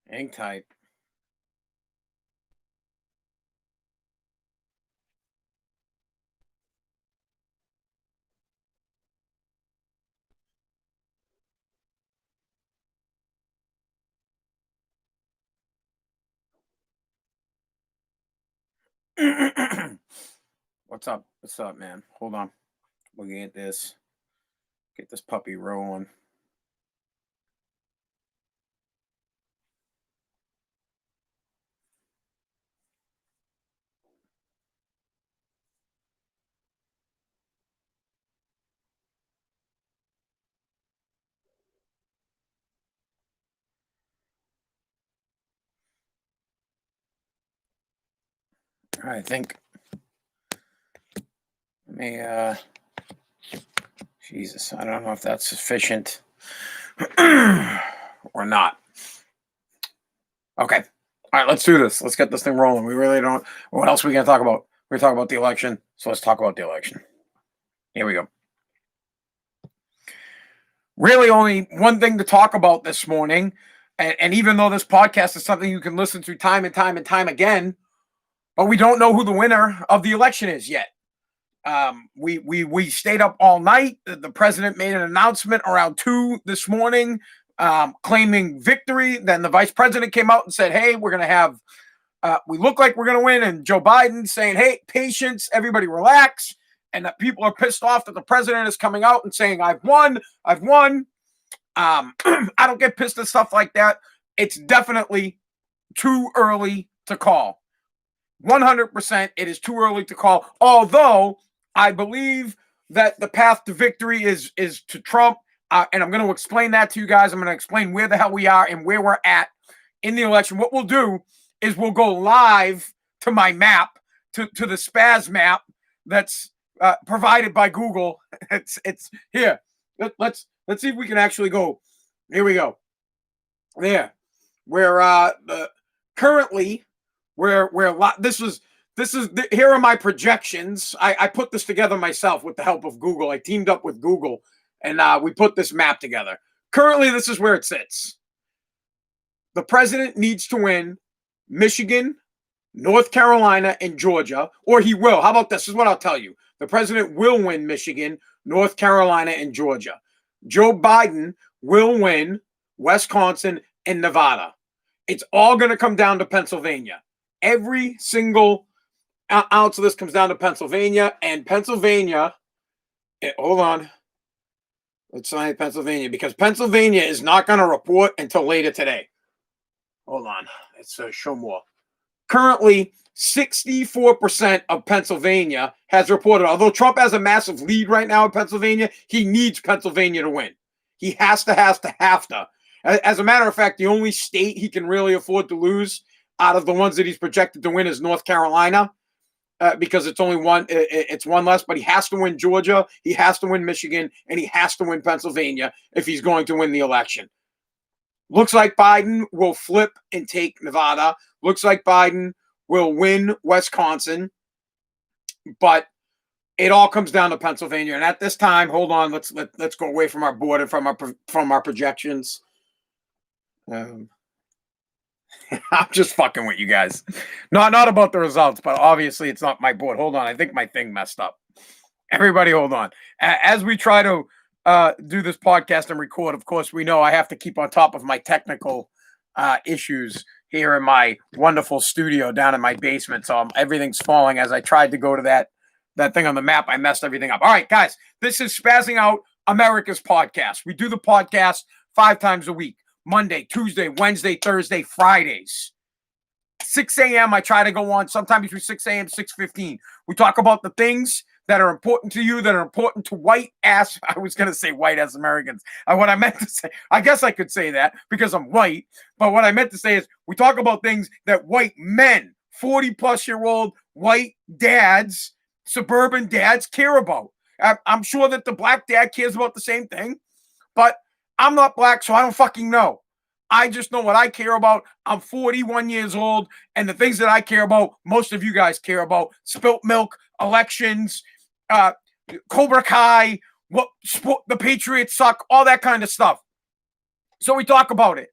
Hang tight. What's up? What's up, man? Hold on. We'll get this puppy rolling. I think. Let me. Jesus, I don't know if that's sufficient or not. Okay. All right, let's do this. Let's get this thing rolling. We really don't. What else are we gonna talk about? We're talking about the election, so let's talk about the election. Here we go. Really, only one thing to talk about this morning, and even though this podcast is something you can listen to time and time and time again, but we don't know who the winner of the election is yet. We stayed up all night. The president made an announcement around 2 this morning, claiming victory. Then the vice president came out and said, "Hey, we're going to have. We look like we're going to win." And Joe Biden saying, "Hey, patience, everybody, relax." And that people are pissed off that the president is coming out and saying, "I've won. I've won." I don't get pissed at stuff like that. It's definitely too early to call. 100%, it is too early to call. Although I believe that the path to victory is to Trump, and I'm going to explain that to you guys. I'm going to explain where the hell we are and where we're at in the election. What we'll do is we'll go live to my map, to the Spaz'n map that's provided by Google. It's here. Let's see if we can actually go. Here we go. There, where currently where this is here are my projections. I put this together myself with the help of Google. I teamed up with Google and we put this map together. Currently, this is where it sits. The president needs to win Michigan, North Carolina, and Georgia, or he will. How about this? This is what I'll tell you. The president will win Michigan, North Carolina, and Georgia. Joe Biden will win Wisconsin and Nevada. It's all going to come down to Pennsylvania. Every single ounce of this comes down to Pennsylvania, and Pennsylvania. Hold on. Let's sign Pennsylvania because Pennsylvania is not going to report until later today. Hold on. Let's show more. Currently, 64% of Pennsylvania has reported. Although Trump has a massive lead right now in Pennsylvania, he needs Pennsylvania to win. He has to. As a matter of fact, the only state he can really afford to lose out of the ones that he's projected to win is North Carolina, because it's only one. It's one less, but he has to win Georgia, he has to win Michigan, and he has to win Pennsylvania if he's going to win the election. Looks like Biden will flip and take Nevada. Looks like Biden will win Wisconsin, but it all comes down to Pennsylvania. And at this time, hold on, let's go away from our board and from our projections. I'm just fucking with you guys. Not about the results, but obviously it's not my board. Hold on, I think my thing messed up. Everybody, hold on. As we try to do this podcast and record, of course, we know I have to keep on top of my technical issues here in my wonderful studio down in my basement. So everything's falling as I tried to go to that thing on the map. I messed everything up. All right, guys, this is Spazzing Out, America's podcast. We do the podcast 5 times a week. Monday, Tuesday, Wednesday, Thursday, Fridays. 6 a.m. I try to go on sometime between 6 a.m. 6:15. We talk about the things that are important to you, that are important to I was going to say white ass Americans. What I meant to say, I guess I could say that because I'm white, but what I meant to say is we talk about things that white men, 40-plus-year-old white dads, suburban dads care about. I'm sure that the black dad cares about the same thing, but I'm not black, so I don't fucking know. I just know what I care about. I'm 41 years old, and the things that I care about, most of you guys care about. Spilt milk, elections, Cobra Kai, what the Patriots suck, all that kind of stuff. So we talk about it.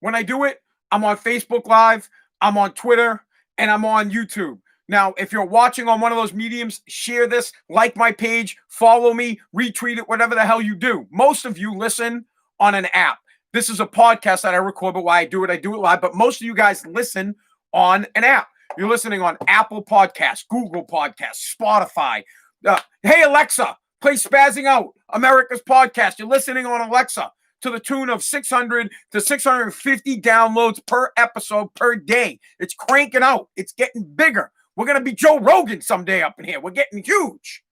When I do it, I'm on Facebook Live, I'm on Twitter, and I'm on YouTube. Now, if you're watching on one of those mediums, share this, like my page, follow me, retweet it, whatever the hell you do. Most of you listen on an app. This is a podcast that I record, but why I do it live. But most of you guys listen on an app. You're listening on Apple Podcasts, Google Podcasts, Spotify. Hey, Alexa, play Spaz'ing Out, America's podcast. You're listening on Alexa to the tune of 600 to 650 downloads per episode per day. It's cranking out. It's getting bigger. We're going to be Joe Rogan someday up in here. We're getting huge.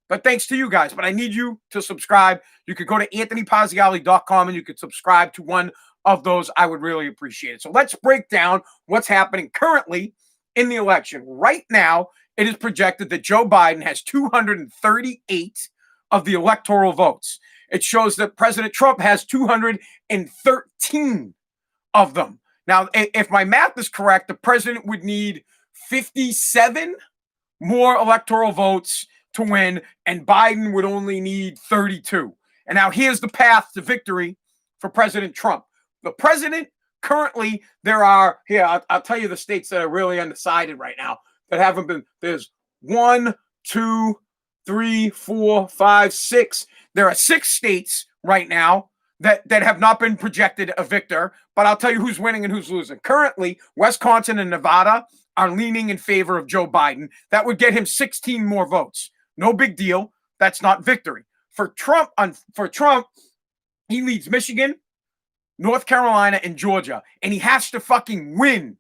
But thanks to you guys. But I need you to subscribe. You could go to anthonypazziali.com and you could subscribe to one of those. I would really appreciate it. So let's break down what's happening currently in the election. Right now, it is projected that Joe Biden has 238 of the electoral votes. It shows that President Trump has 213 of them. Now, if my math is correct, the president would need 57 more electoral votes to win, and Biden would only need 32. And now here's the path to victory for President Trump. The president currently, I'll tell you the states that are really undecided right now that haven't been. There's 1, 2, 3, 4, 5, 6. There are 6 states right now that have not been projected a victor, but I'll tell you who's winning and who's losing. Currently, Wisconsin and Nevada are leaning in favor of Joe Biden. That would get him 16 more votes. No big deal. That's not victory. For Trump, he leads Michigan, North Carolina, and Georgia, and he has to fucking win.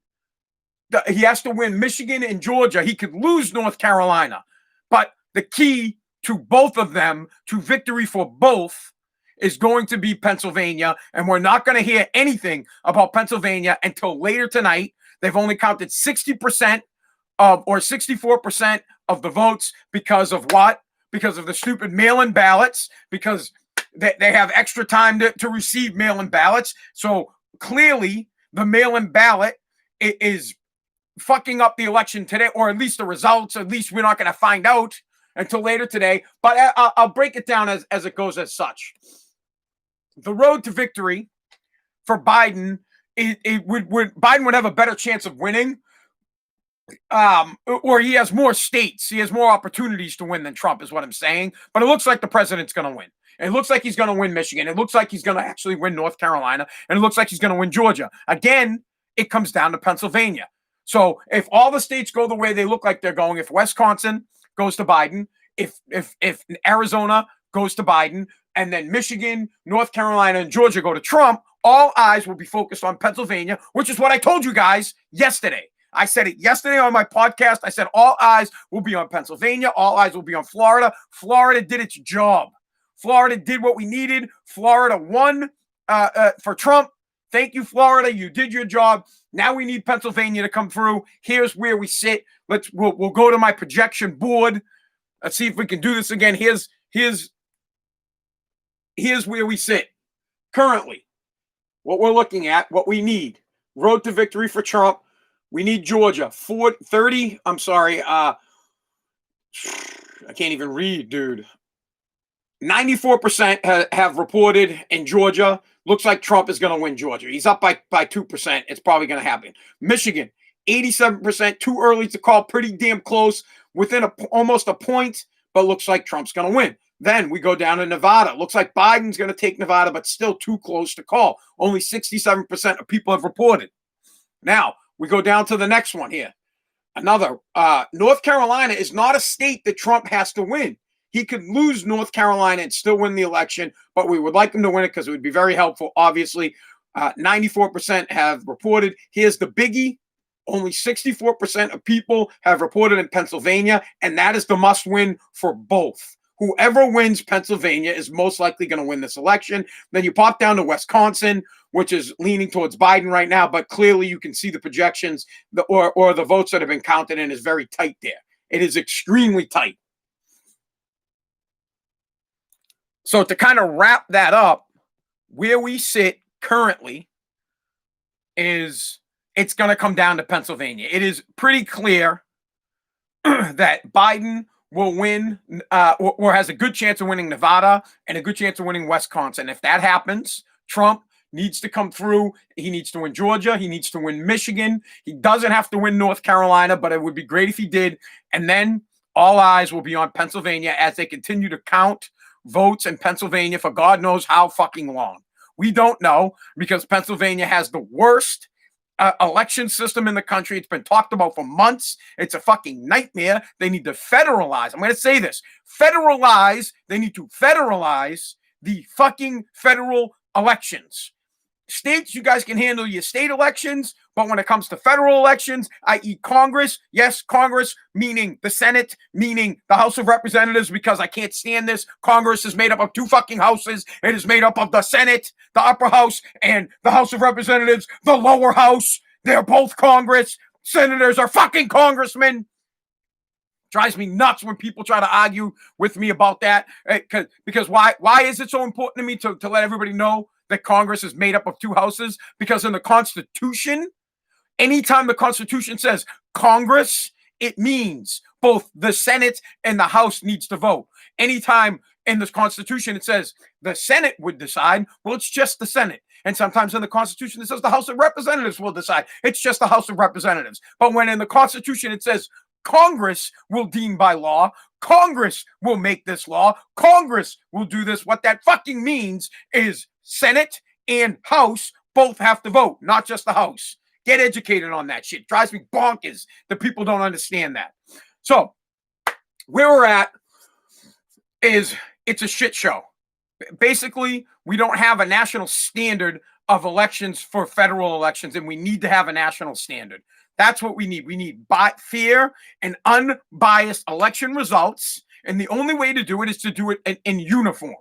He has to win Michigan and Georgia. He could lose North Carolina, but the key to both of them, to victory for both, is going to be Pennsylvania, and we're not going to hear anything about Pennsylvania until later tonight. They've only counted 60% or 64% of the votes because of what? Because of the stupid mail-in ballots, because they have extra time to receive mail-in ballots. So clearly the mail-in ballot is fucking up the election today, or at least the results. At least we're not going to find out until later today. But I'll break it down as it goes as such. The road to victory for Biden, Biden would have a better chance of winning, or he has more states. He has more opportunities to win than Trump, is what I'm saying. But it looks like the president's going to win. It looks like he's going to win Michigan. It looks like he's going to actually win North Carolina. And it looks like he's going to win Georgia. Again, it comes down to Pennsylvania. So if all the states go the way they look like they're going, if Wisconsin goes to Biden, if Arizona goes to Biden, and then Michigan, North Carolina, and Georgia go to Trump, all eyes will be focused on Pennsylvania, which is what I told you guys yesterday. I said it yesterday on my podcast. I said all eyes will be on Pennsylvania. All eyes will be on Florida. Florida did its job. Florida did what we needed. Florida won for Trump. Thank you, Florida. You did your job. Now we need Pennsylvania to come through. Here's where we sit. We'll go to my projection board. Let's see if we can do this again. Here's where we sit currently. What we're looking at, what we need. Road to victory for Trump. We need Georgia. 30. I'm sorry. I can't even read, dude. 94% have reported in Georgia. Looks like Trump is going to win Georgia. He's up by 2%. It's probably going to happen. Michigan, 87%. Too early to call. Pretty damn close. Within almost a point. But looks like Trump's going to win. Then we go down to Nevada. Looks like Biden's going to take Nevada, but still too close to call. Only 67% of people have reported. Now, we go down to the next one here. Another. North Carolina is not a state that Trump has to win. He could lose North Carolina and still win the election, but we would like him to win it because it would be very helpful. Obviously, 94% have reported. Here's the biggie. Only 64% of people have reported in Pennsylvania, and that is the must win for both. Whoever wins Pennsylvania is most likely going to win this election. Then you pop down to Wisconsin, which is leaning towards Biden right now, but clearly you can see the projections or the votes that have been counted in is very tight there. It is extremely tight. So to kind of wrap that up, where we sit currently is it's going to come down to Pennsylvania. It is pretty clear that Biden will win or has a good chance of winning Nevada and a good chance of winning Wisconsin. If that happens, Trump needs to come through. He needs to win Georgia. He needs to win Michigan. He doesn't have to win North Carolina, but it would be great if he did. And then all eyes will be on Pennsylvania as they continue to count votes in Pennsylvania for God knows how fucking long. We don't know because Pennsylvania has the worst election system in the country. It's been talked about for months. It's a fucking nightmare. They need to federalize. I'm going to say this. Federalize. They need to federalize the fucking federal elections. States, you guys can handle your state elections, but when it comes to federal elections, i.e. Congress, yes, Congress, meaning the Senate, meaning the House of Representatives, because I can't stand this. Congress is made up of two fucking houses. It is made up of the Senate, the upper house, and the House of Representatives, the lower house. They're both Congress. Senators are fucking congressmen. Drives me nuts when people try to argue with me about that. Because why is it so important to me to let everybody know that Congress is made up of two houses? Because in the Constitution, anytime the Constitution says Congress, it means both the Senate and the House needs to vote. Anytime in this Constitution it says the Senate would decide, well, it's just the Senate. And sometimes in the Constitution it says the House of Representatives will decide. It's just the House of Representatives. But when in the Constitution it says Congress will deem by law, Congress will make this law, Congress will do this, what that fucking means is Senate and House both have to vote, not just the House. Get educated on that shit. Drives me bonkers that people don't understand that. So, where we're at is it's a shit show. Basically, we don't have a national standard of elections for federal elections, and we need to have a national standard. That's what we need. We need fair and unbiased election results, and the only way to do it is to do it in uniform.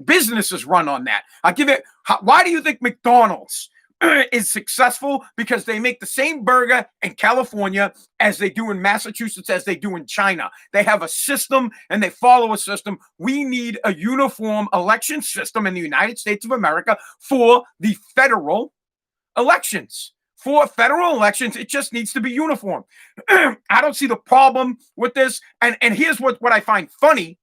Businesses run on that. I'll give it. Why do you think McDonald's is successful? Because they make the same burger in California as they do in Massachusetts, as they do in China. They have a system and they follow a system. We need a uniform election system in the United States of America for the federal elections. For federal elections, it just needs to be uniform. I don't see the problem with this. And here's what I find funny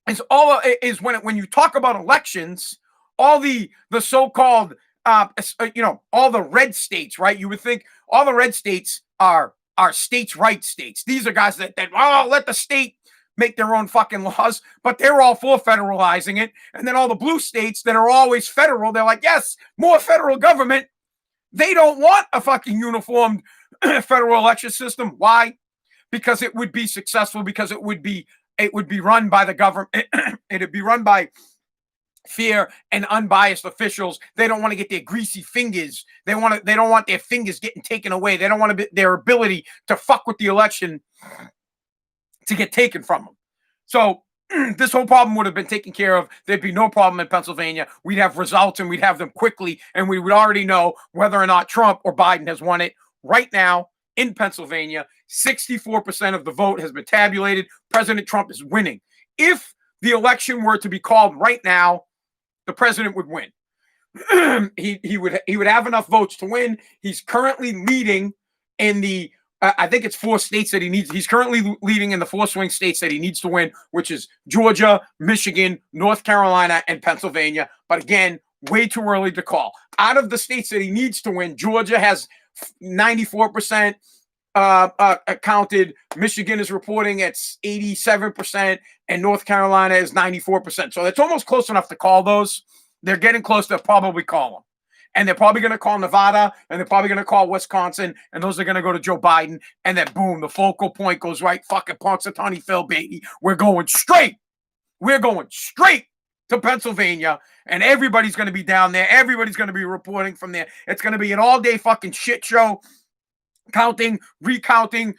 is when you talk about elections, all the so-called all the red states, right? You would think all the red states are states' right states. These are guys that let the state make their own fucking laws, but they're all for federalizing it. And then all the blue states that are always federal, they're like, yes, more federal government. They don't want a fucking uniformed federal election system. Why? Because it would be successful, because it would be run by the government. It'd be run by fair and unbiased officials. They don't want to get their greasy fingers. They don't want their fingers getting taken away. They don't want their ability to fuck with the election to get taken from them. So this whole problem would have been taken care of. There'd be no problem in Pennsylvania. We'd have results and we'd have them quickly, and we would already know whether or not Trump or Biden has won it. Right now in Pennsylvania, 64% of the vote has been tabulated. President Trump is winning. If the election were to be called right now, the president would win. he would have enough votes to win. He's currently leading in the I think it's 4 states that he needs. He's currently leading in the 4 swing states that he needs to win, which is Georgia, Michigan, North Carolina, and Pennsylvania. But again, way too early to call. Out of the states that he needs to win, Georgia has 94% counted. Michigan is reporting at 87%, and North Carolina is 94%. So it's almost close enough to call those. They're getting close to probably call them. And they're probably going to call Nevada, and they're probably going to call Wisconsin, and those are going to go to Joe Biden. And then, boom, the focal point goes right. Fucking Punxsutawney Phil, baby. We're going straight. We're going straight to Pennsylvania, and everybody's going to be down there. Everybody's going to be reporting from there. It's going to be an all-day fucking shit show. Counting, recounting.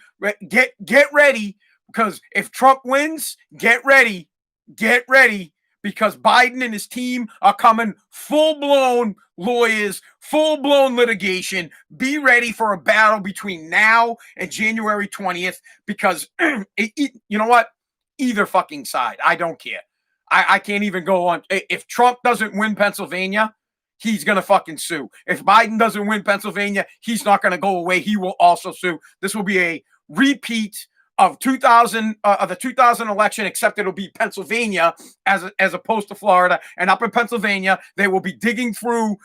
Get ready, because if Trump wins, get ready. Get ready. Because Biden and his team are coming full-blown lawyers, full-blown litigation. Be ready for a battle between now and January 20th, because you know what? Either fucking side. I don't care. I can't even go on. If Trump doesn't win Pennsylvania, he's going to fucking sue. If Biden doesn't win Pennsylvania, he's not going to go away. He will also sue. This will be a repeat of 2000 of the 2000 election, except it'll be Pennsylvania as opposed to Florida. And up in Pennsylvania, they will be digging through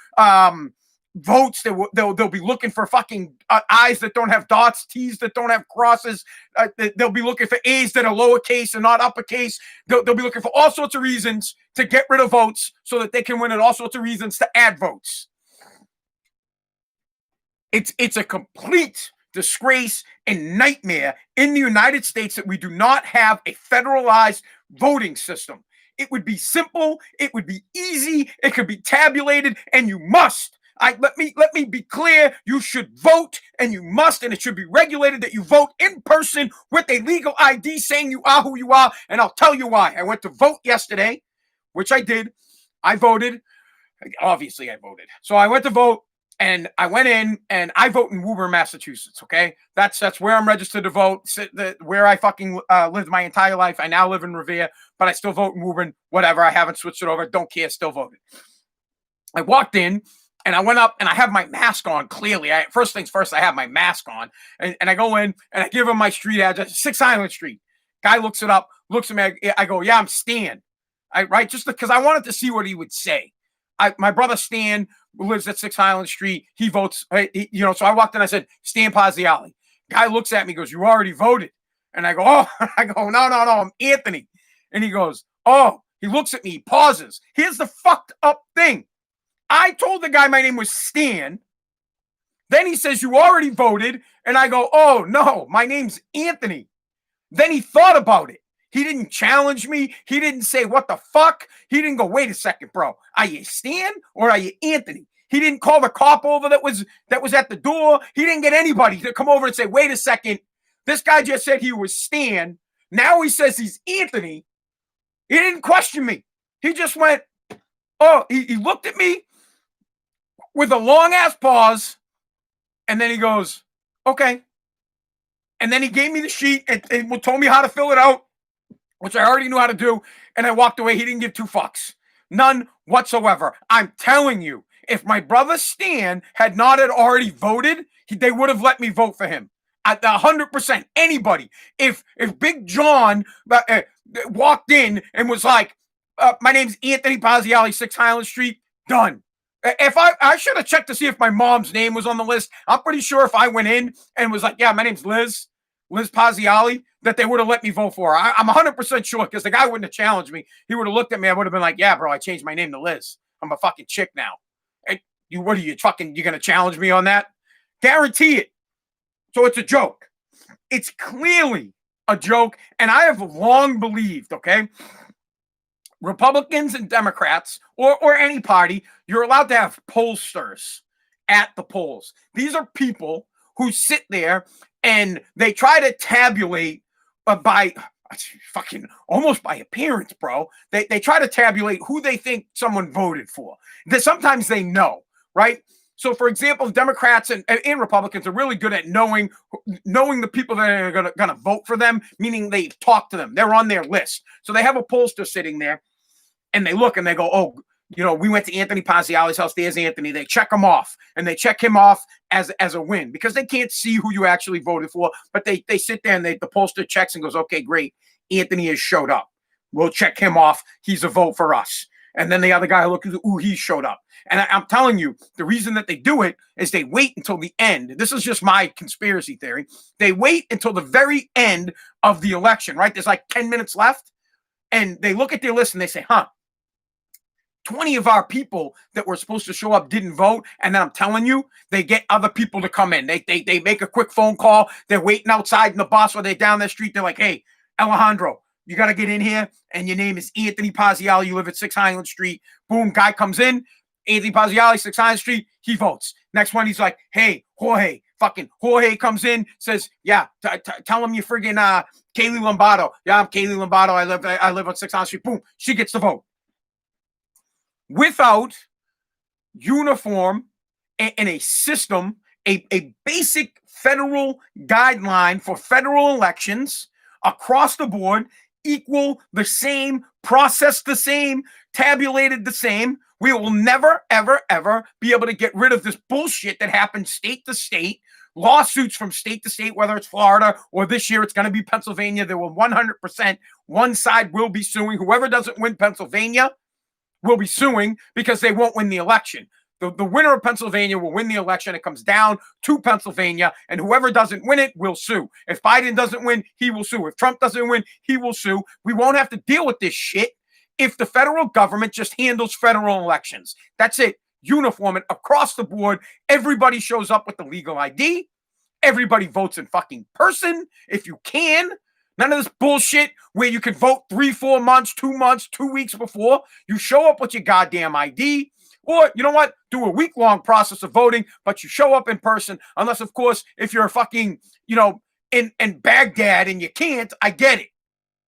votes. They'll be looking for fucking I's that don't have dots, T's that don't have crosses. They'll be looking for A's that are lowercase and not uppercase. They'll be looking for all sorts of reasons to get rid of votes so that they can win, and all sorts of reasons to add votes. It's a complete disgrace and nightmare in the United States that we do not have a federalized voting system. It would be simple, it would be easy, it could be tabulated, and you must. Let me be clear. You should vote, and you must, and it should be regulated that you vote in person with a legal ID saying you are who you are. And I'll tell you why. I went to vote yesterday, which I did. I voted. Obviously, I voted. So I went to vote. And I went in, and I vote in Woburn, Massachusetts, okay? That's where I'm registered to vote, where I fucking lived my entire life. I now live in Revere, but I still vote in Woburn, whatever. I haven't switched it over. Don't care, still voted. I walked in, and I went up, and I have my mask on, clearly. First things first, I have my mask on. And I go in, and I give him my street address, 6 Island Street. Guy looks it up, looks at me. I go, yeah, I'm Stan. Right? Just because I wanted to see what he would say. My brother Stan lives at 6 Highland Street. He votes, so I walked in, I said, Stan Pazziali. Guy looks at me, goes, you already voted. And I go, oh, no, I'm Anthony. And he goes, oh, he looks at me, he pauses. Here's the fucked up thing. I told the guy my name was Stan. Then he says, you already voted. And I go, oh, no, my name's Anthony. Then he thought about it. He didn't challenge me. He didn't say, what the fuck? He didn't go, wait a second, bro. Are you Stan or are you Anthony? He didn't call the cop over that was at the door. He didn't get anybody to come over and say, wait a second. This guy just said he was Stan. Now he says he's Anthony. He didn't question me. He just went, oh, he looked at me with a long-ass pause, and then he goes, okay. And then he gave me the sheet and told me how to fill it out, which I already knew how to do, and I walked away. He didn't give two fucks. None whatsoever. I'm telling you, if my brother Stan had not already voted, they would have let me vote for him. At 100%. Anybody. If Big John walked in and was like, my name's Anthony Pazziali, 6 Highland Street, done. If I should have checked to see if my mom's name was on the list. I'm pretty sure if I went in and was like, yeah, my name's Liz Pazziali, that they would have let me vote for her. I'm 100% sure, because the guy wouldn't have challenged me. He would have looked at me. I would have been like, yeah, bro, I changed my name to Liz. I'm a fucking chick now. And you going to challenge me on that? Guarantee it. So it's a joke. It's clearly a joke. And I have long believed, okay, Republicans and Democrats, or any party, you're allowed to have pollsters at the polls. These are people who sit there and they try to tabulate by fucking almost by appearance, bro. They try to tabulate who they think someone voted for. Sometimes they know, right? So, for example, Democrats and Republicans are really good at knowing the people that are going to vote for them, meaning they've talked to them. They're on their list. So they have a pollster sitting there, and they look and they go, oh, we went to Anthony Pazziali's house. There's Anthony. They check him off, and they check him off as a win, because they can't see who you actually voted for. But they sit there and the pollster checks and goes, okay, great. Anthony has showed up. We'll check him off. He's a vote for us. And then the other guy looks, ooh, he showed up. And I'm telling you, the reason that they do it is they wait until the end. This is just my conspiracy theory. They wait until the very end of the election, right? There's like 10 minutes left. And they look at their list and they say, 20 of our people that were supposed to show up didn't vote. And then I'm telling you, they get other people to come in. They make a quick phone call. They're waiting outside in the bus, or they're down the street. They're like, hey, Alejandro, you got to get in here. And your name is Anthony Pazziali. You live at 6 Highland Street. Boom, guy comes in. Anthony Pazziali, 6 Highland Street. He votes. Next one, he's like, hey, Jorge. Fucking Jorge comes in, says, yeah, tell him you're friggin' Kaylee Lombardo. Yeah, I'm Kaylee Lombardo. I live on 6 Highland Street. Boom, she gets the vote. Without uniform and a system, a basic federal guideline for federal elections across the board, equal, the same, processed the same, tabulated the same, we will never, ever, ever be able to get rid of this bullshit that happens state to state, lawsuits from state to state, whether it's Florida or this year it's going to be Pennsylvania. There will 100%, one side will be suing. Whoever doesn't win Pennsylvania will be suing because they won't win the election. The winner of Pennsylvania will win the election. It comes down to Pennsylvania, and whoever doesn't win it will sue. If Biden doesn't win, he will sue. If Trump doesn't win, he will sue. We won't have to deal with this shit if the federal government just handles federal elections. That's it. Uniform it across the board. Everybody shows up with the legal ID. Everybody votes in fucking person if you can. None of this bullshit where you can vote 3, 4 months, 2 months, 2 weeks before. You show up with your goddamn ID. Or, you know what? Do a week-long process of voting, but you show up in person. Unless, of course, if you're fucking, in Baghdad and you can't, I get it.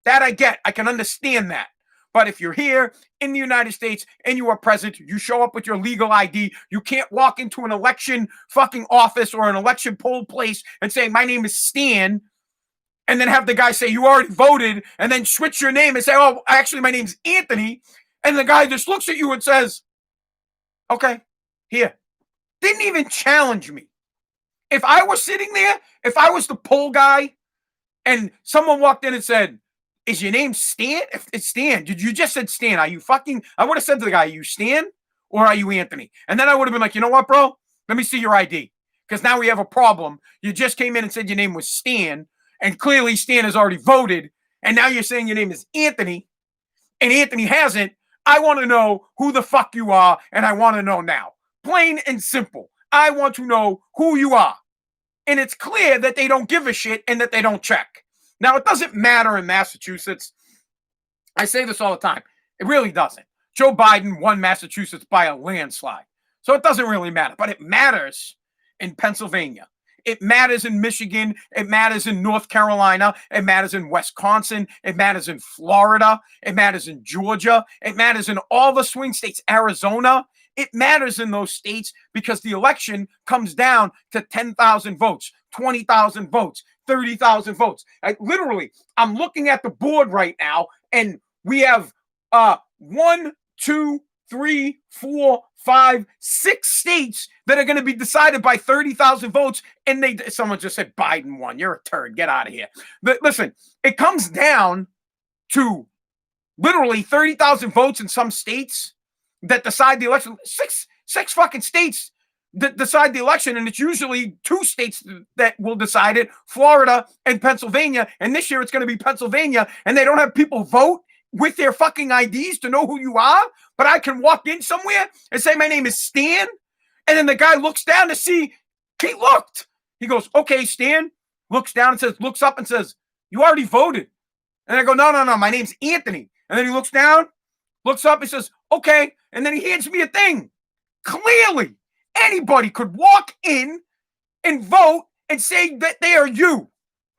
That I get. I can understand that. But if you're here in the United States and you are present, you show up with your legal ID. You can't walk into an election fucking office or an election poll place and say, my name is Stan, and then have the guy say, you already voted, and then switch your name and say, oh, actually, my name's Anthony. And the guy just looks at you and says, okay, here. Didn't even challenge me. If I was sitting there, if I was the poll guy and someone walked in and said, is your name Stan? If it's Stan, you just said Stan. Are you fucking, I would have said to the guy, are you Stan or are you Anthony? And then I would have been like, you know what, bro? Let me see your ID. Because now we have a problem. You just came in and said your name was Stan, and clearly Stan has already voted, and now you're saying your name is Anthony, and Anthony hasn't. I want to know who the fuck you are, and I want to know now. Plain and simple. I want to know who you are. And it's clear that they don't give a shit and that they don't check. Now, it doesn't matter in Massachusetts. I say this all the time. It really doesn't. Joe Biden won Massachusetts by a landslide. So it doesn't really matter. But it matters in Pennsylvania. It matters in Michigan. It matters in North Carolina. It matters in Wisconsin. It matters in Florida. It matters in Georgia. It matters in all the swing states, Arizona. It matters in those states because the election comes down to 10,000 votes, 20,000 votes, 30,000 votes. I'm looking at the board right now, and we have 1, 2, 3, 4, 5, 6 states that are going to be decided by 30,000 votes. And someone just said Biden won. You're a turd. Get out of here. But listen, it comes down to literally 30,000 votes in some states that decide the election. Six fucking states that decide the election, and it's usually 2 states that will decide it, Florida and Pennsylvania. And this year it's going to be Pennsylvania, and they don't have people vote with their fucking IDs to know who you are. But I can walk in somewhere and say my name is Stan, and then the guy looks down to see he looked. He goes, okay, Stan. Looks down and says, looks up and says, you already voted. And I go, no, my name's Anthony. And then he looks down, looks up, and says, okay. And then he hands me a thing. Clearly, anybody could walk in and vote and say that they are you.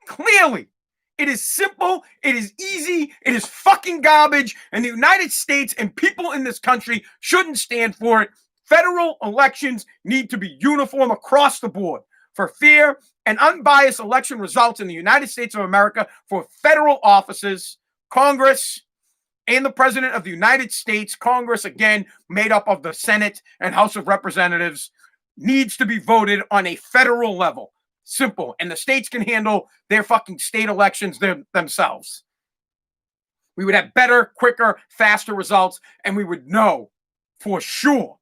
Clearly. It is simple. It is easy. It is fucking garbage. And the United States and people in this country shouldn't stand for it. Federal elections need to be uniform across the board for fair and unbiased election results in the United States of America for federal offices, Congress, and the President of the United States. Congress, again, made up of the Senate and House of Representatives, needs to be voted on a federal level. Simple. And the states can handle their fucking state elections themselves. We would have better, quicker, faster results, and we would know for sure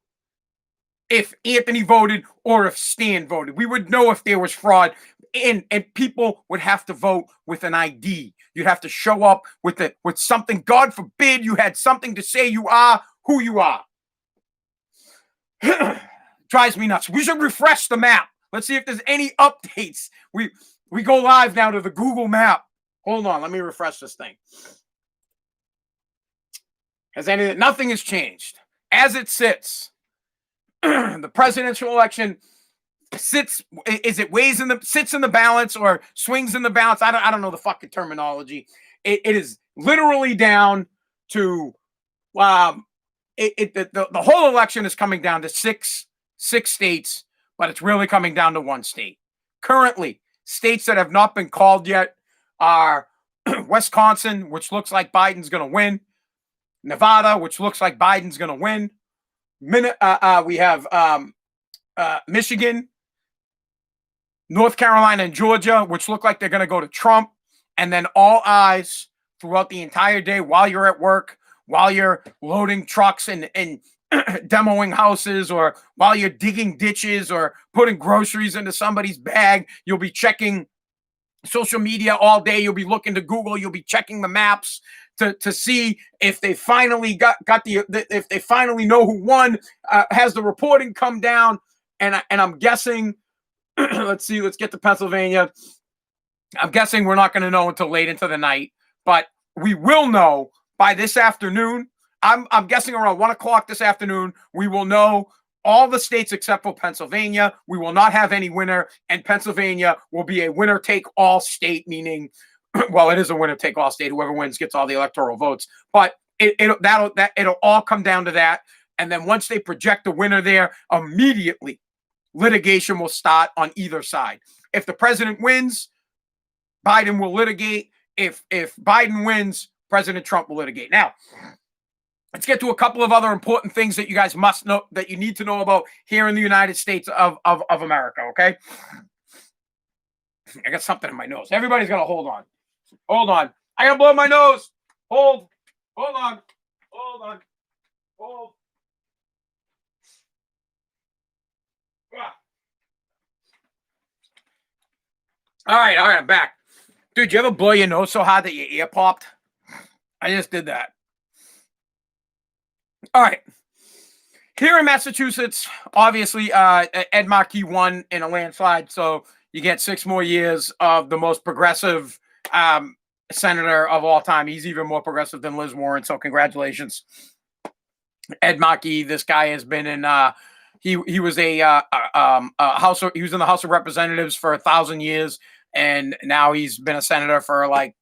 if Anthony voted or if Stan voted. We would know if there was fraud, and people would have to vote with an ID. You'd have to show up with something. God forbid you had something to say you are who you are. Drives me nuts. We should refresh the map. Let's see if there's any updates. We go live now to the Google map. Hold on, let me refresh this thing. Nothing has changed. As it sits, the presidential election sits in the balance or swings in the balance. I don't know the fucking terminology. It is literally down to the whole election is coming down to six states. But it's really coming down to 1 state. Currently, states that have not been called yet are Wisconsin, which looks like Biden's going to win. Nevada, which looks like Biden's going to win. We have Michigan, North Carolina and Georgia, which look like they're going to go to Trump, and then all eyes throughout the entire day while you're at work, while you're loading trucks and demoing houses, or while you're digging ditches or putting groceries into somebody's bag. You'll be checking social media all day. You'll be looking to Google. You'll be checking the maps to see if they finally got if they finally know who won. Has the reporting come down? And I'm guessing. Let's see. Let's get to Pennsylvania. I'm guessing we're not going to know until late into the night, but we will know by this afternoon. I'm guessing around 1:00 this afternoon. We will know all the states except for Pennsylvania. We will not have any winner, and Pennsylvania will be a winner-take-all state, meaning, well, it is a winner-take-all state. Whoever wins gets all the electoral votes. But it'll all come down to that. And then once they project a winner there, immediately litigation will start on either side. If the president wins, Biden will litigate. If Biden wins, President Trump will litigate. Now, let's get to a couple of other important things that you guys must know, that you need to know about here in the United States of America, okay? I got something in my nose. Everybody's got to hold on. Hold on. I got to blow my nose. Hold. Hold on. Hold on. Hold. All right, I'm back. Dude, you ever blow your nose so hard that your ear popped? I just did that. All right. Here in Massachusetts, obviously, Ed Markey won in a landslide, so you get 6 more years of the most progressive senator of all time. He's even more progressive than Liz Warren, so congratulations, Ed Markey. This guy has been in. He was he was in the House of Representatives for 1,000 years, and now he's been a senator for like,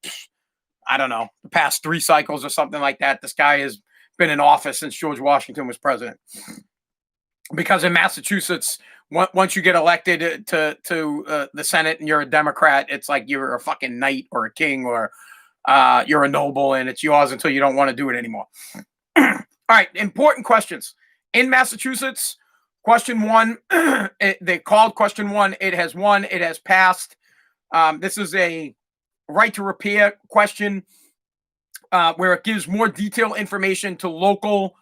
I don't know, the past 3 cycles or something like that. This guy has been in office since George Washington was president. Because in Massachusetts, once you get elected to the Senate and you're a Democrat, it's like you're a fucking knight or a king, or you're a noble, and it's yours until you don't want to do it anymore. All right, important questions. In Massachusetts, question 1, they called question 1. It has won. It has passed. This is a right to repair question where it gives more detailed information to local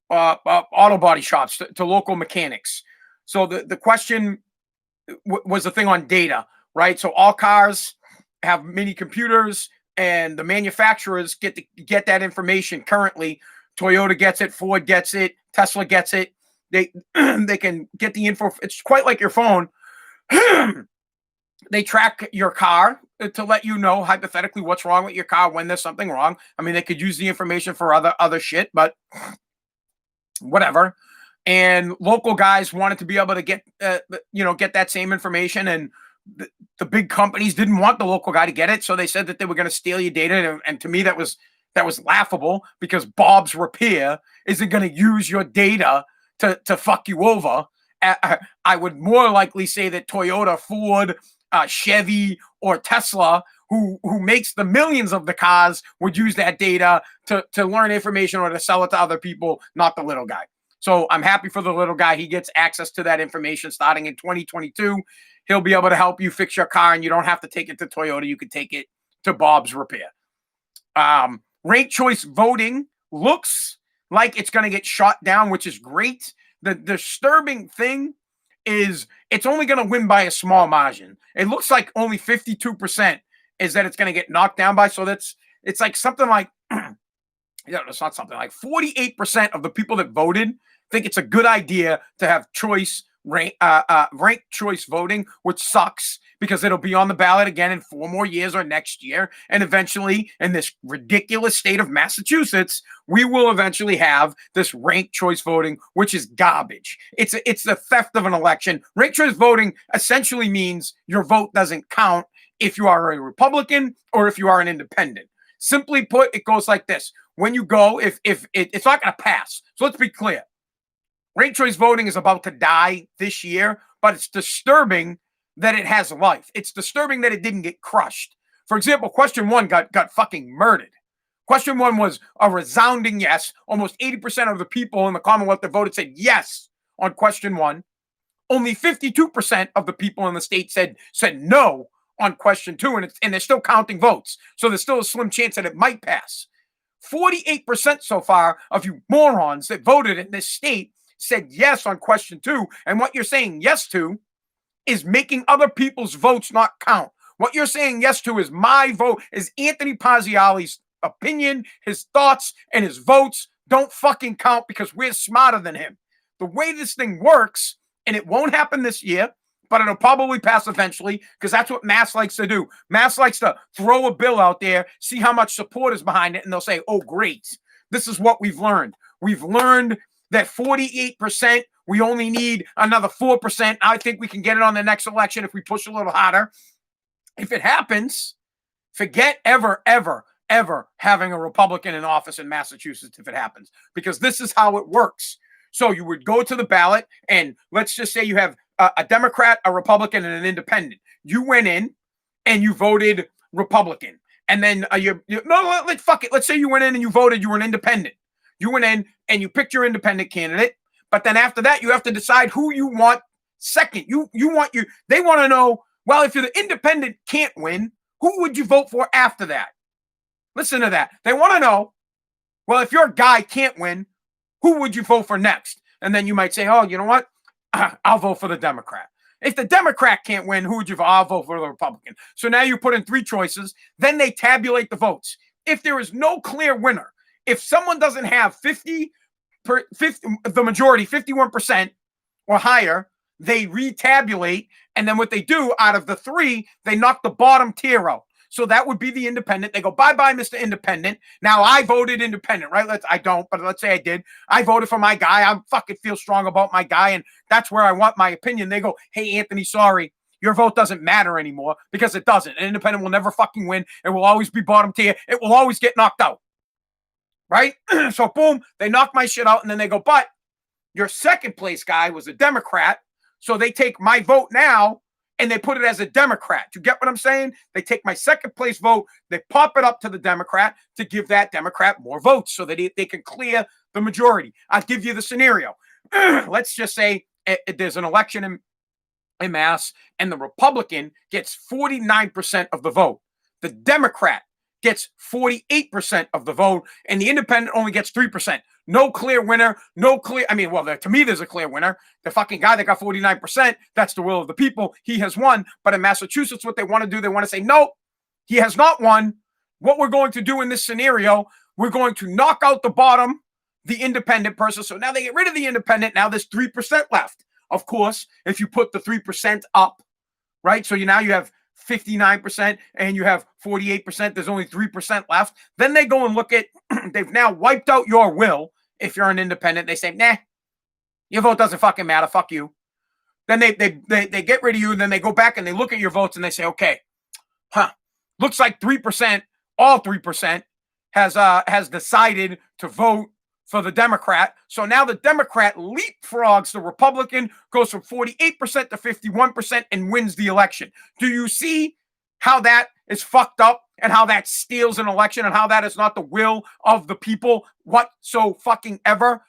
auto body shops, to local mechanics. So the question was the thing on data, right? So all cars have mini computers, and the manufacturers get that information currently. Toyota gets it, Ford gets it, Tesla gets it. They can get the info. It's quite like your phone. They track your car to let you know hypothetically what's wrong with your car when there's something wrong. I mean, they could use the information for other shit, but whatever. And local guys wanted to be able to get that same information, and the big companies didn't want the local guy to get it, so they said that they were going to steal your data. And to me, that was laughable, because Bob's Repair isn't going to use your data to fuck you over. I would more likely say that Toyota, Ford, Chevy, or Tesla, who makes the millions of the cars, would use that data to learn information or to sell it to other people, not the little guy. So I'm happy for the little guy. He gets access to that information starting in 2022. He'll be able to help you fix your car, and you don't have to take it to Toyota. You could take it to Bob's Repair. Ranked choice voting looks like it's going to get shot down, which is great. The disturbing thing is it's only going to win by a small margin. It looks like only 52% is that it's going to get knocked down by. So it's like something like, it's not something like 48% of the people that voted think it's a good idea to have ranked choice voting, which sucks because it'll be on the ballot again in 4 more years or next year. And eventually, in this ridiculous state of Massachusetts, we will eventually have this ranked choice voting, which is garbage. It's the theft of an election. Ranked choice voting essentially means your vote doesn't count if you are a Republican or if you are an independent. Simply put, it goes like this. When you go, if it's not going to pass. So let's be clear. Ranked choice voting is about to die this year, but it's disturbing that it has life. It's disturbing that it didn't get crushed. For example, question 1 got fucking murdered. Question 1 was a resounding yes. Almost 80% of the people in the Commonwealth that voted said yes on question 1. Only 52% of the people in the state said no on question 2, and they're still counting votes. So there's still a slim chance that it might pass. 48% so far of you morons that voted in this state said yes on question 2. And what you're saying yes to is making other people's votes not count. What you're saying yes to is my vote, is Anthony Pazziali's opinion, his thoughts, and his votes don't fucking count because we're smarter than him. The way this thing works, and it won't happen this year, but it'll probably pass eventually because that's what Mass likes to do. Mass likes to throw a bill out there, see how much support is behind it, and they'll say, oh, great. This is what we've learned. We've learned that 48%, we only need another 4%. I think we can get it on the next election if we push a little harder. If it happens, forget ever having a Republican in office in Massachusetts if it happens, because this is how it works. So you would go to the ballot, and let's just say you have a Democrat, a Republican, and an independent. You went in and you voted Republican. And then fuck it. Let's say you went in and you voted, you were an independent. You went in and you picked your independent candidate. But then after that, you have to decide who you want second. They want to know, well, if the independent can't win, who would you vote for after that? Listen to that. They want to know, well, if your guy can't win, who would you vote for next? And then you might say, oh, you know what? I'll vote for the Democrat. If the Democrat can't win, who would you vote? I'll vote for the Republican. So now you put in 3 choices. Then they tabulate the votes. If there is no clear winner, if someone doesn't have the majority, 51% or higher, they retabulate. And then what they do out of the 3, they knock the bottom tier out. So that would be the independent. They go, bye-bye, Mr. Independent. Now, I voted independent, right? I don't, but let's say I did. I voted for my guy. I fucking feel strong about my guy, and that's where I want my opinion. They go, hey, Anthony, sorry. Your vote doesn't matter anymore, because it doesn't. An independent will never fucking win. It will always be bottom tier. It will always get knocked out, right? So, boom, they knock my shit out, and then they go, but your second place guy was a Democrat, so they take my vote now, and they put it as a Democrat. You get what I'm saying? They take my second place vote, they pop it up to the Democrat to give that Democrat more votes so that they can clear the majority. I'll give you the scenario. Let's just say there's an election in Mass, and the Republican gets 49% of the vote. The Democrat gets 48% of the vote, and the independent only gets 3%. No clear winner, to me, there's a clear winner. The fucking guy that got 49%, that's the will of the people. He has won. But in Massachusetts, what they want to do, they want to say, no, he has not won. What we're going to do in this scenario, we're going to knock out the bottom, the independent person. So now they get rid of the independent. Now there's 3% left. Of course, if you put the 3% up, right? So now you have 59% and you have 48%. There's only 3% left. Then they go and look at, they've now wiped out your will. If you're an independent, they say, nah, your vote doesn't fucking matter. Fuck you. Then they get rid of you. And then they go back and they look at your votes and they say, okay, looks like 3%, all 3% has decided to vote for the Democrat. So now the Democrat leapfrogs the Republican, goes from 48% to 51% and wins the election. Do you see how that is fucked up and how that steals an election and how that is not the will of the people whatsoever?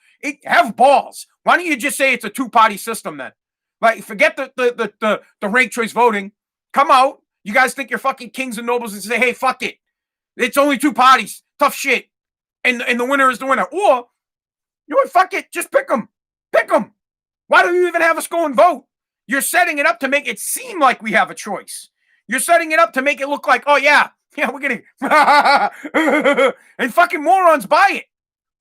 Have balls. Why don't you just say it's a 2-party system then? Like, forget the ranked choice voting. Come out. You guys think you're fucking kings and nobles and say, hey, fuck it. It's only 2 parties. Tough shit. And the winner is the winner. Or, you know what, fuck it. Just pick them. Pick them. Why don't you even have us go and vote? You're setting it up to make it seem like we have a choice. You're setting it up to make it look like, oh, yeah, we're getting and fucking morons buy it.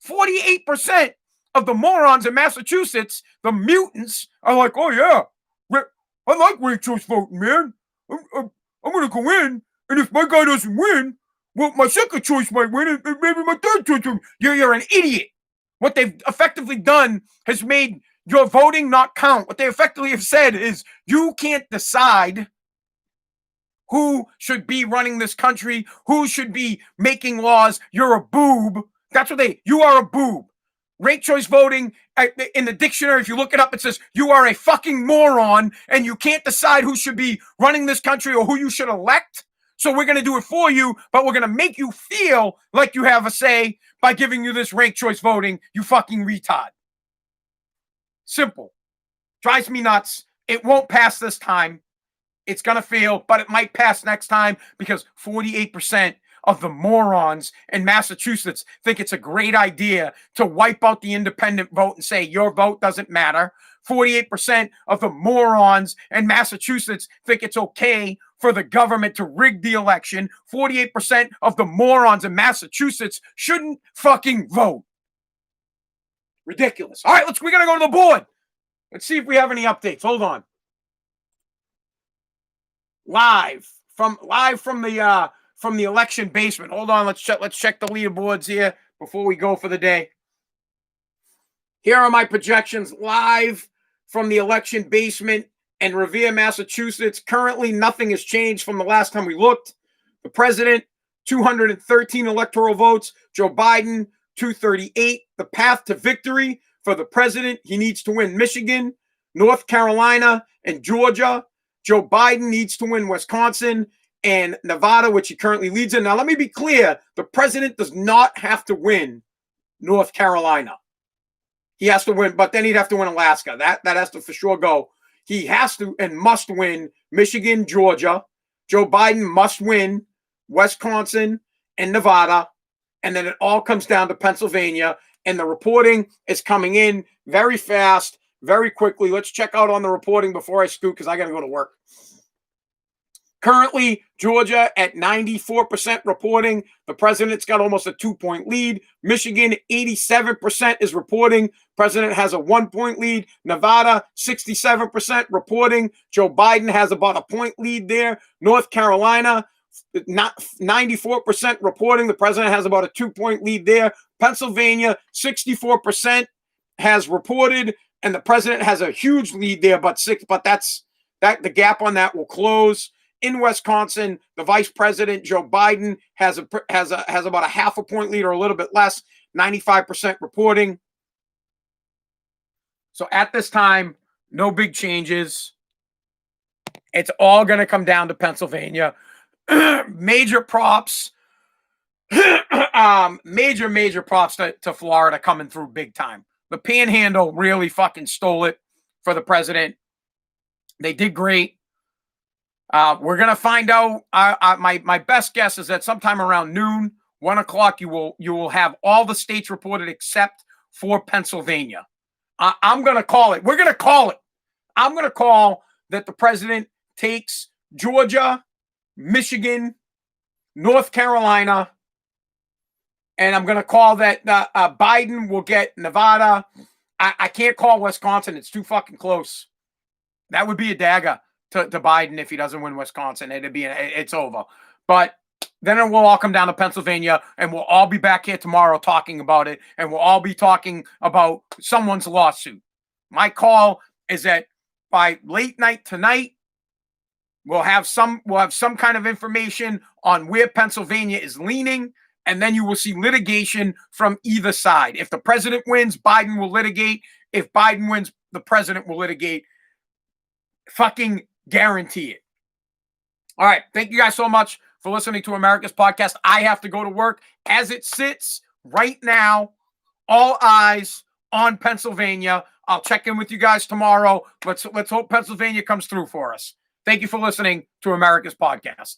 48% of the morons in Massachusetts, the mutants, are like, oh, yeah, I like ranked choice voting, man. I'm going to go in, and if my guy doesn't win, well, my second choice might win, and maybe my third choice will win. You're an idiot. What they've effectively done has made your voting not count. What they effectively have said is you can't decide who should be running this country, who should be making laws. You're a boob. You are a boob. Ranked choice voting, in the dictionary, if you look it up, it says you are a fucking moron and you can't decide who should be running this country or who you should elect. So we're going to do it for you, but we're going to make you feel like you have a say by giving you this ranked choice voting, you fucking retard. Simple. Drives me nuts. It won't pass this time. It's going to fail, but it might pass next time because 48% of the morons in Massachusetts think it's a great idea to wipe out the independent vote and say your vote doesn't matter. 48% of the morons in Massachusetts think it's okay for the government to rig the election. 48% of the morons in Massachusetts shouldn't fucking vote. Ridiculous. All right, we're going to go to the board. Let's see if we have any updates. Hold on. Live from the election basement. Hold on, let's check the leaderboards here before we go for the day. Here are my projections live from the election basement in Revere, Massachusetts. Currently, nothing has changed from the last time we looked. The president, 213 electoral votes. Joe Biden, 238. The path to victory for the president, he needs to win Michigan, North Carolina, and Georgia. Joe Biden needs to win Wisconsin and Nevada, which he currently leads in. Now, let me be clear. The president does not have to win North Carolina. He has to win, but then he'd have to win Alaska. That has to for sure go. He has to and must win Michigan, Georgia. Joe Biden must win Wisconsin and Nevada. And then it all comes down to Pennsylvania. And the reporting is coming in very fast, very quickly. Let's check out on the reporting before I scoot because I got to go to work. Currently, Georgia at 94% reporting. The president's got almost a 2-point lead. Michigan, 87% is reporting. President has a 1-point lead. Nevada, 67% reporting. Joe Biden has about a point lead there. North Carolina, not 94% reporting. The president has about a 2-point lead there. Pennsylvania, 64% has reported, and the president has a huge lead there, but the gap on that will close. In Wisconsin, the vice president, Joe Biden, has about a 0.5 point lead or a little bit less, 95% reporting. So at this time, no big changes. It's all going to come down to Pennsylvania. Major props. Major props to Florida coming through big time. The Panhandle really fucking stole it for the president. They did great. We're going to find out. My best guess is that sometime around noon, 1 o'clock, you will have all the states reported except for Pennsylvania. I'm going to call it. We're going to call it. I'm going to call that the president takes Georgia, Michigan, North Carolina, and I'm going to call that Biden will get Nevada. I can't call Wisconsin. It's too fucking close. That would be a dagger to Biden if he doesn't win Wisconsin. It's over. But then it will all come down to Pennsylvania, and we'll all be back here tomorrow talking about it, and we'll all be talking about someone's lawsuit. My call is that by late night tonight, we'll have some kind of information on where Pennsylvania is leaning, and then you will see litigation from either side. If the president wins, Biden will litigate. If Biden wins, the president will litigate. Fucking guarantee it. All right. Thank you guys so much for listening to America's Podcast. I have to go to work. As it sits right now, all eyes on Pennsylvania. I'll check in with you guys tomorrow. Let's hope Pennsylvania comes through for us. Thank you for listening to America's Podcast.